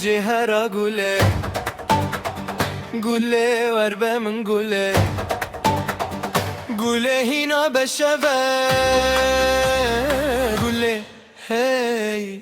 cihera gule Gule ver be min gule Gule hina beşeve Gule hey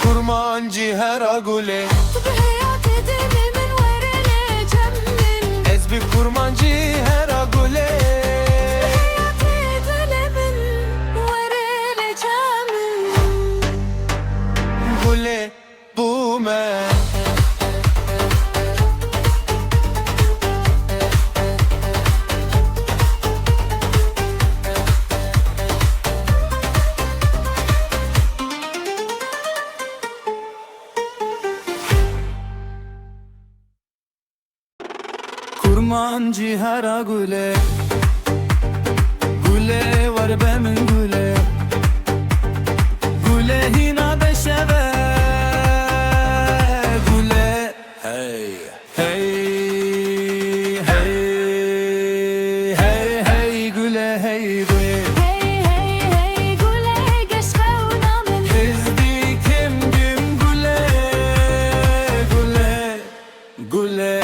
Kurmancı her agule hayat edemimin verileceğim min Ez bir kurmancı her agule hayat edelemin verileceğim min Gule bu me Kurmancı her agule Gule var be min gule Gule hina beşeve Gule hey hey hey hey hey gule hey gule Hey hey hey gule geçkevna min Hizdi kim güm gule Gule Gule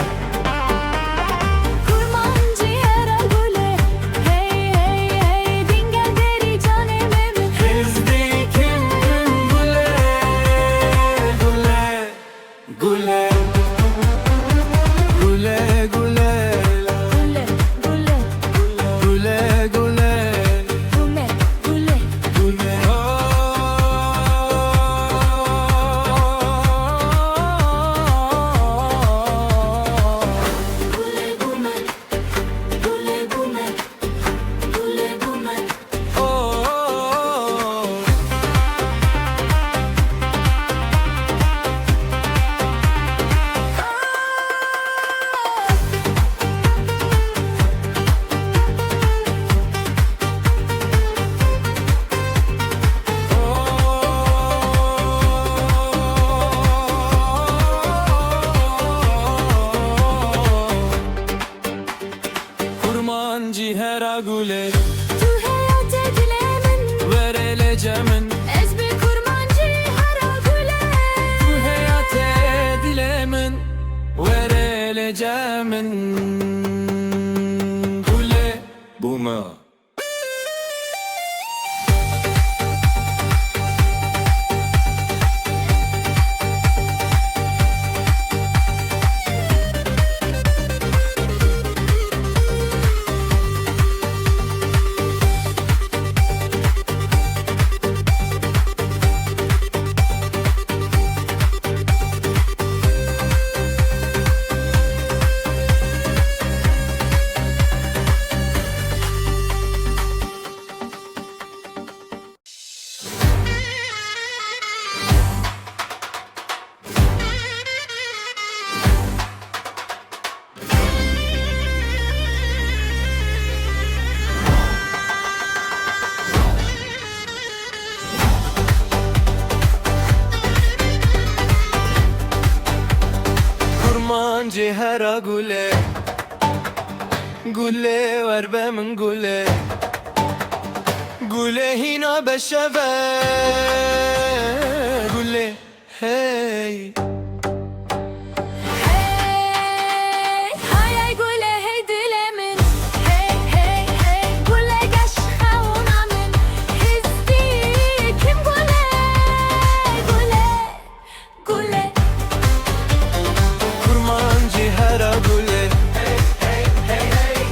Cihera gule Tu hayat edilemin vereleceğimin Ez bir kurmancı her gule Bu hayat edilemin vereleceğimin Gule bu mu? hera gule Gule ver bemin gule Gule hina beşeve Gule hey Hey, hay gule hey dilemin Hey, hey, hey, gule geçhavuna min Hizdi kim gule Gule, gule Kurmancı hera gule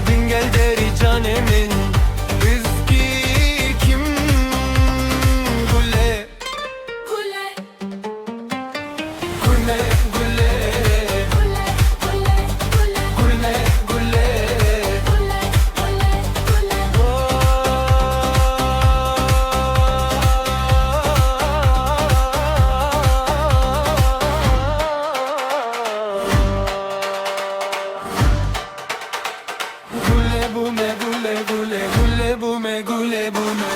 Dingel deri canemin Rizki kim gule Gule, Gule gule gule, gule, gule Gule gule Gule, gule, gule Gule bume gule gule Gule bume gule bume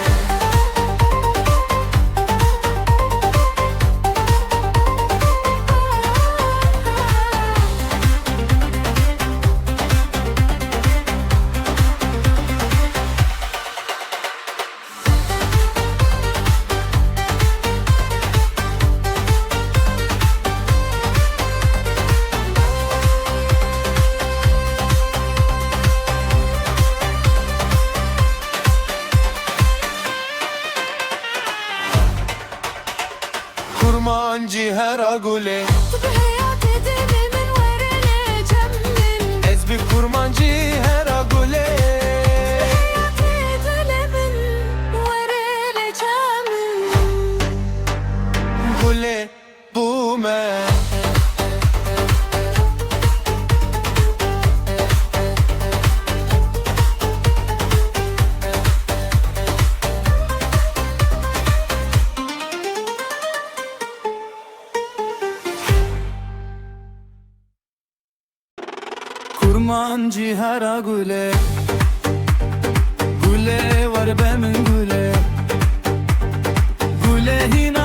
Kurmancı hera gule Bu hayat edimimin verileceğim min Ez bir kurmancı hera gule Hayat edilemin verileceğim min Gule bume Kurmancı hera gule Gule var bemin gule Gule hina